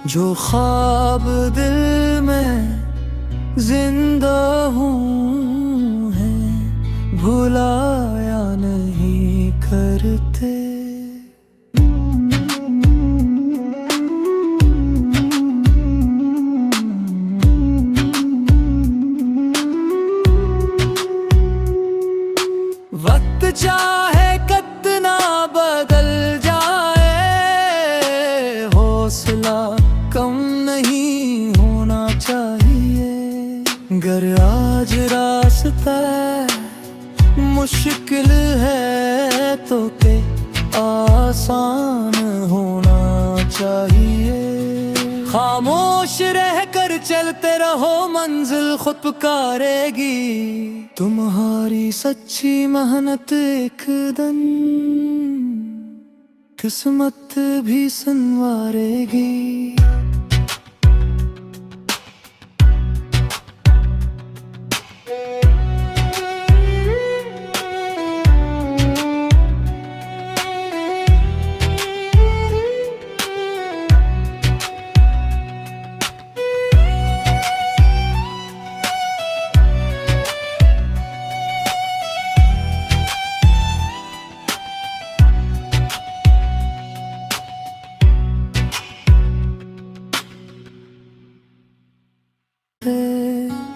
जो ख्वाब दिल में जिंदा हूँ है भुलाया नहीं करते। वक्त चाहे कितना बदल जाए, हौसला कम नहीं होना चाहिए। गर आज रास्ता मुश्किल है तो के आसान होना चाहिए। खामोश रह कर चलते रहो, मंजिल खुद पुकारेगी। तुम्हारी सच्ची मेहनत एक दिन किस्मत भी संवारेगी।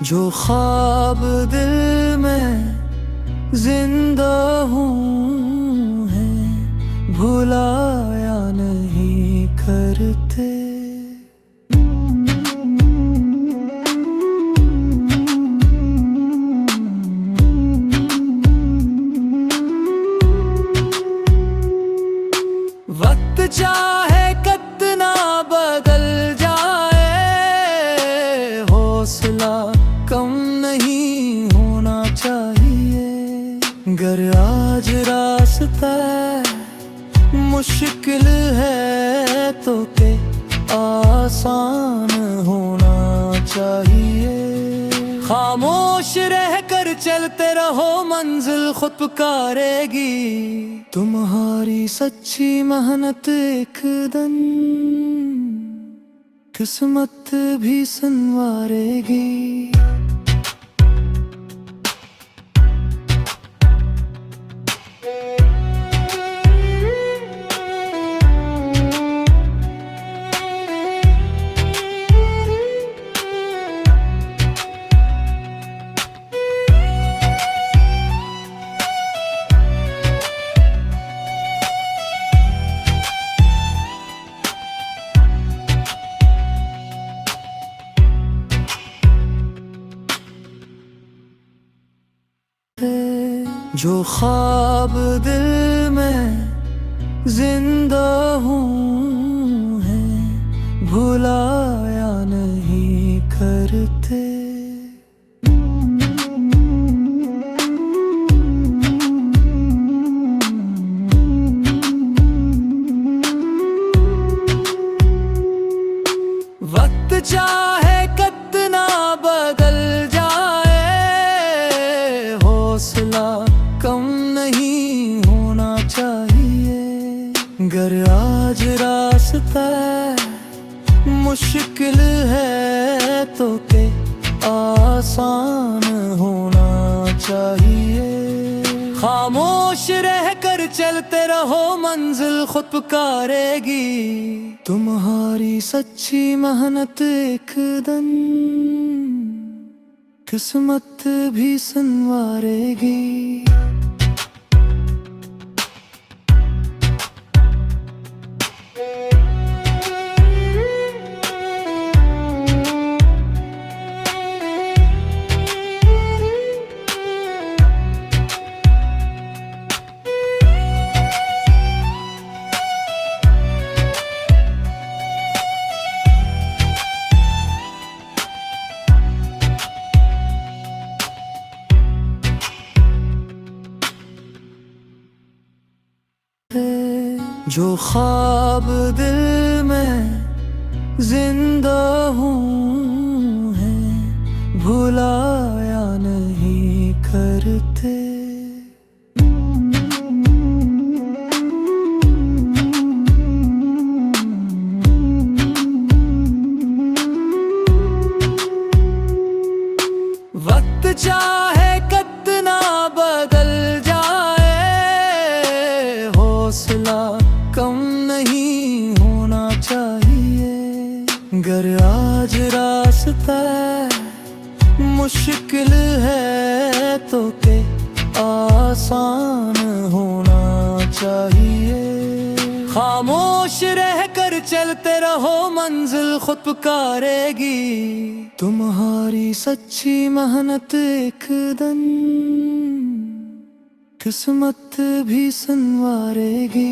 जो ख्वाब दिल में जिंदा हूँ है भुलाया नहीं करते। वक्त चाहे कितना बदल जाए, हौसला कम नहीं होना चाहिए। गर आज रास्ता मुश्किल है तो के आसान होना चाहिए। खामोश रह कर चलते रहो, मंजिल खुद पुकारेगी। तुम्हारी सच्ची मेहनत एक दिन किस्मत भी संवारेगी। जो ख्वाब दिल में जिंदा हूँ है भुलाया नहीं करते। वक्त चाहे कितना बदल जाए, हौसला कम नहीं होना चाहिए। गर आज रास्ता मुश्किल है तो के आसान होना चाहिए। खामोश रह कर चलते रहो, मंजिल खुद पुकारेगी। तुम्हारी सच्ची मेहनत एक दिन किस्मत भी संवारेगी। जो ख्वाब दिल में जिंदा हूँ है भुलाया नहीं करते। चाहे कितना बदल जाए, हौसला कम नहीं होना चाहिए। गर आज रास्ता मुश्किल है तो के आसान होना चाहिए। खामोश रहकर चलते रहो, मंजिल खुद पुकारेगी। तुम्हारी सच्ची मेहनत एक दिन किस्मत भी संवारेगी।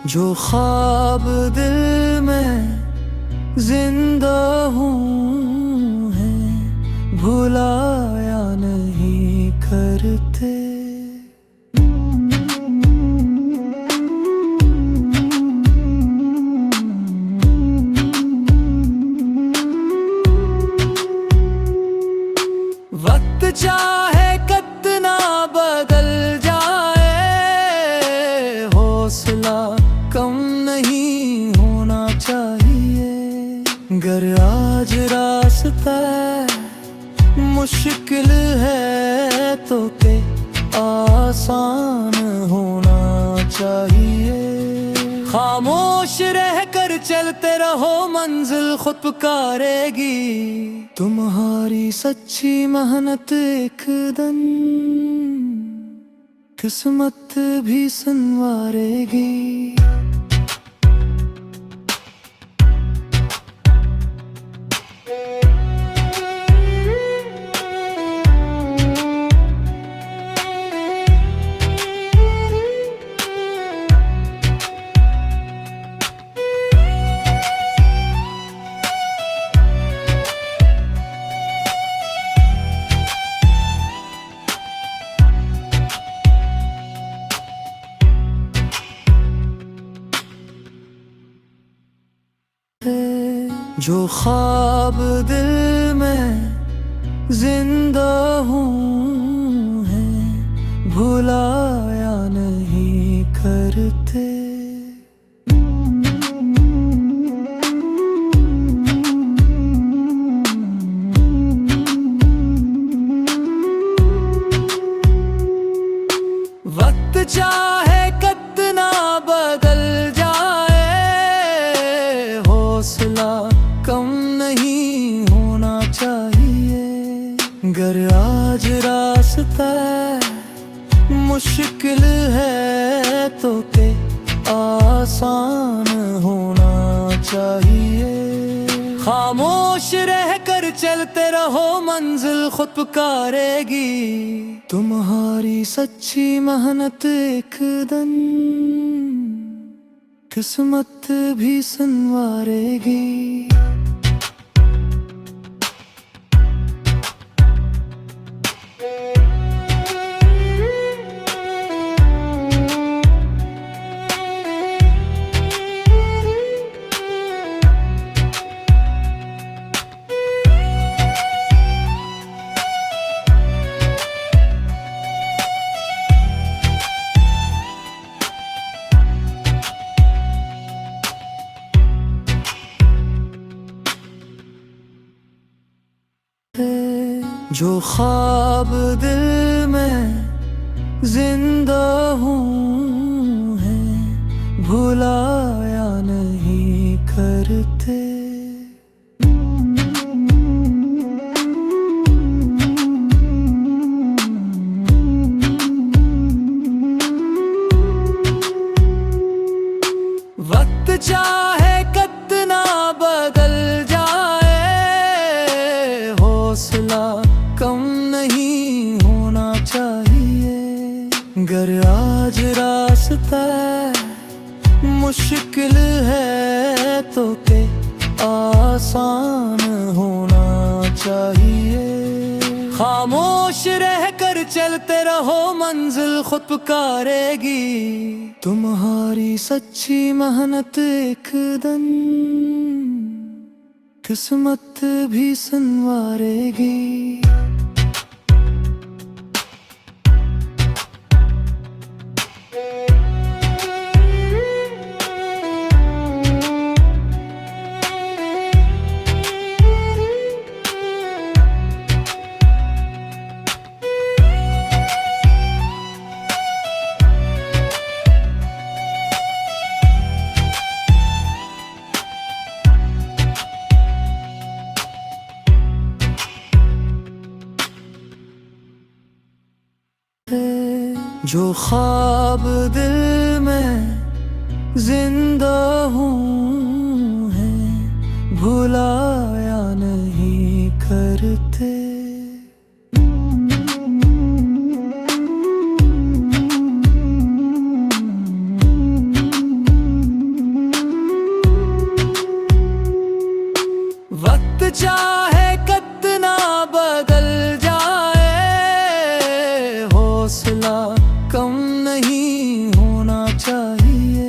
जो ख्वाब दिल में जिंदा हूँ है, भुलाया नहीं करते। वक्त चाहे कितना बदल जाए, हौसला कम नहीं होना चाहिए। गर आज रास्ता मुश्किल है तो के आसान होना चाहिए। खामोश रहकर चलते रहो, मंजिल खुद पुकारेगी। तुम्हारी सच्ची मेहनत एक दिन किस्मत भी संवारेगी। जो ख्वाब दिल में जिंदा हूँ है, भुलाया नहीं करते। वक्त चाहे कितना बदल जाए, हौसला कम नहीं होना चाहिए। गर आज रास्ता मुश्किल है तो के आसान होना चाहिए। खामोश रहकर चलते रहो, मंजिल खुद पुकारेगी। तुम्हारी सच्ची मेहनत एक दिन किस्मत भी संवारेगी। जो ख्वाब दिल में जिंदा हूँ है, भुलाया नहीं करते। वक्त चाहे कितना बदल जाए, हौसला कम नहीं होना चाहिए। गर आज रास्ता मुश्किल है तो के आसान होना चाहिए। खामोश रह कर चलते रहो, मंजिल खुद पुकारेगी। तुम्हारी सच्ची मेहनत एक दिन किस्मत भी संवारेगी। जो ख्वाब दिल में जिंदा हूँ है, भुलाया नहीं करते। वक्त चाहे कितना बदल जाए, हौसला कम नहीं होना चाहिए।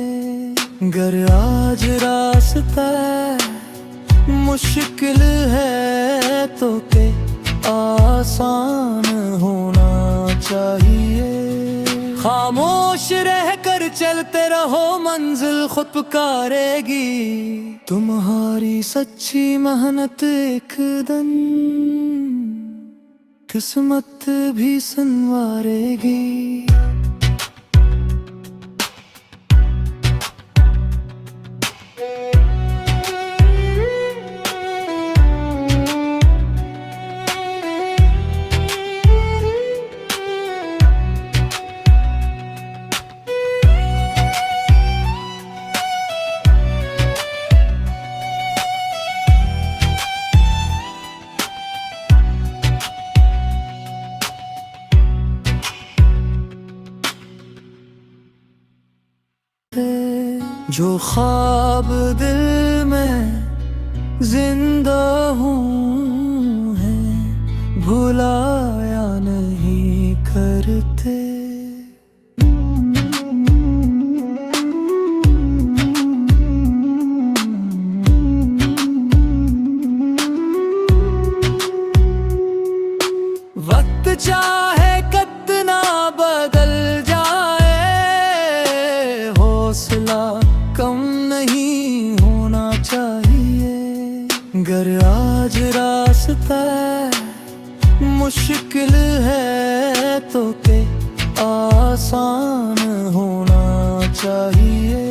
गर आज रास्ता मुश्किल है तो के आसान होना चाहिए। खामोश रह कर चलते रहो, मंजिल खुद पुकारेगी। तुम्हारी सच्ची मेहनत एक दिन किस्मत भी संवारेगी। जो ख्वाब दिल में जिंदा हूँ है, भुलाया नहीं करते। वक्त चाहे कितना बदल जाए, हौसला कम नहीं होना चाहिए। गर आज रास्ता मुश्किल है तो के आसान होना चाहिए।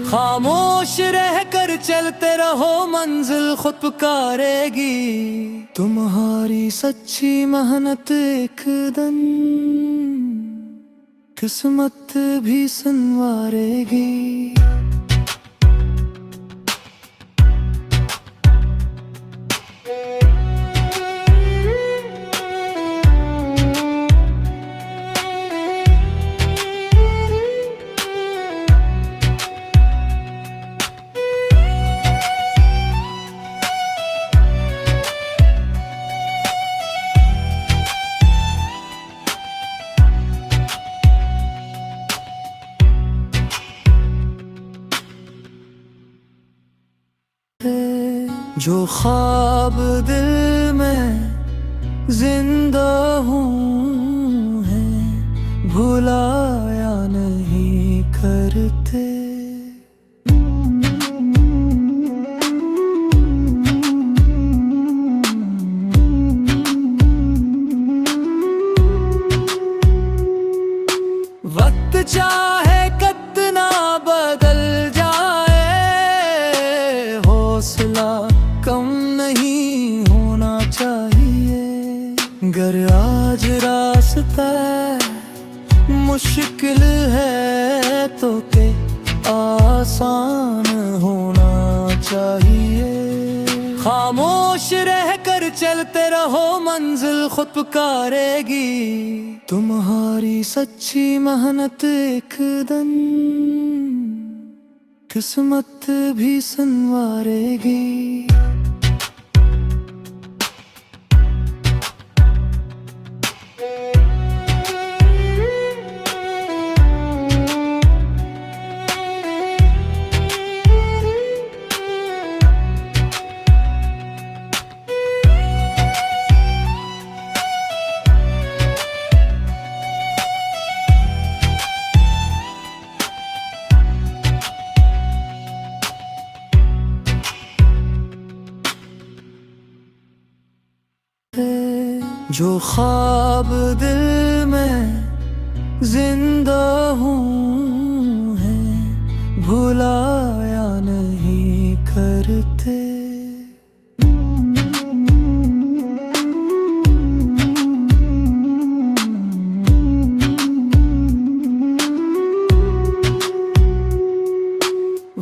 खामोश रह कर चलते रहो, मंजिल खुद पुकारेगी। तुम्हारी सच्ची मेहनत एक दिन किस्मत भी संवारेगी। जो ख्वाब दिल में जिंदा हूँ है, भुलाया नहीं करते। वक्त चाहे कितना बदल जाए, हौसला कम नहीं होना चाहिए। गर आज रास्ता मुश्किल है तो के आसान होना चाहिए। खामोश रह कर चलते रहो, मंजिल खुद पुकारेगी। तुम्हारी सच्ची मेहनत एक दिन किस्मत भी संवारेगी। जो ख्वाब दिल में जिंदा हूँ है, भुलाया नहीं करते।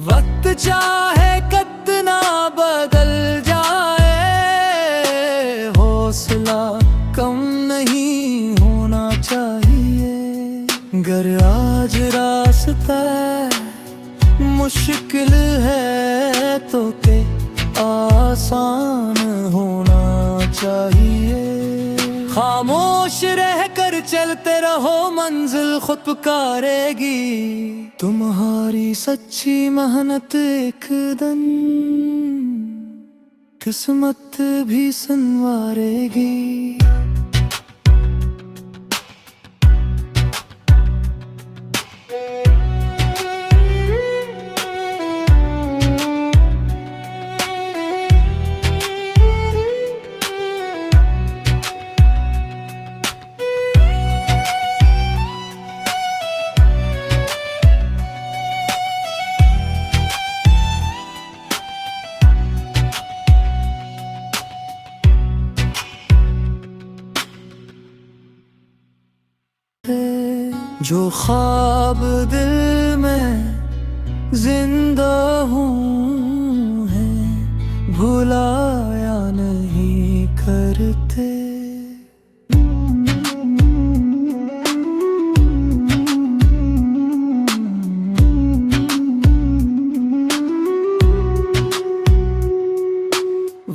वक्त चाहे कितना बदल जाए, हौसला कम नहीं होना चाहिए। गर आज रास्ता मुश्किल है तो के आसान होना चाहिए। खामोश रह कर चलते रहो, मंजिल खुद पुकारेगी। तुम्हारी सच्ची मेहनत एक दिन किस्मत भी संवारेगी। जो ख्वाब दिल में जिंदा हूँ है, भुलाया नहीं करते।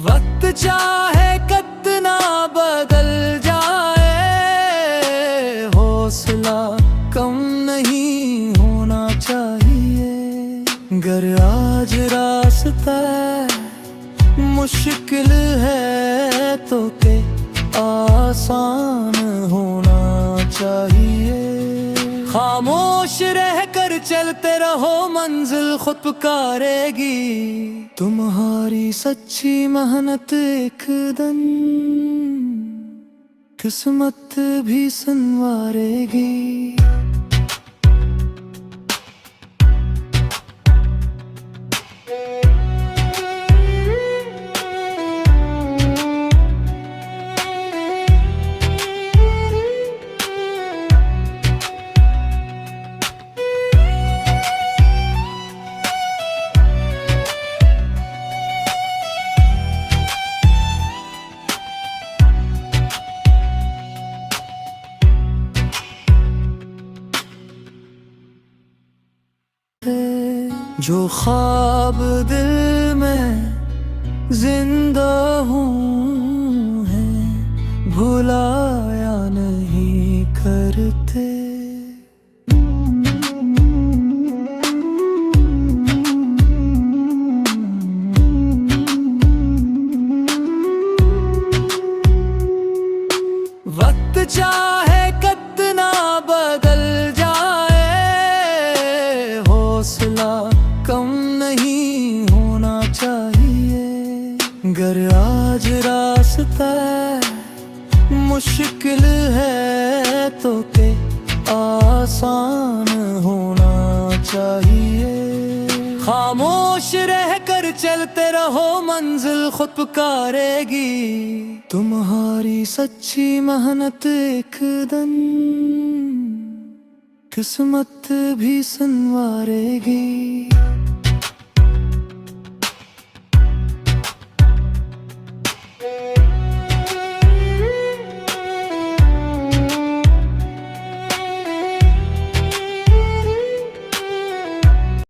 वक्त चाहे कितना बदल जाए, हौसला कम नहीं होना चाहिए। गर आज रास्ता मुश्किल है तो के आसान होना चाहिए। खामोश रह कर चलते रहो, मंजिल खुद पुकारेगी। तुम्हारी सच्ची मेहनत एक दिन किस्मत भी संवारेगी। जो ख्वाब दिल में जिंदा हूँ है, भुलाया नहीं करते। वक्त चाहे कितना बदल जाए, हौसला कम नहीं होना चाहिए। गर आज रास्ता मुश्किल है तो के आसान होना चाहिए। खामोश रह कर चलते रहो, मंजिल खुद पुकारेगी। तुम्हारी सच्ची मेहनत एक दिन किस्मत भी संवारेगी।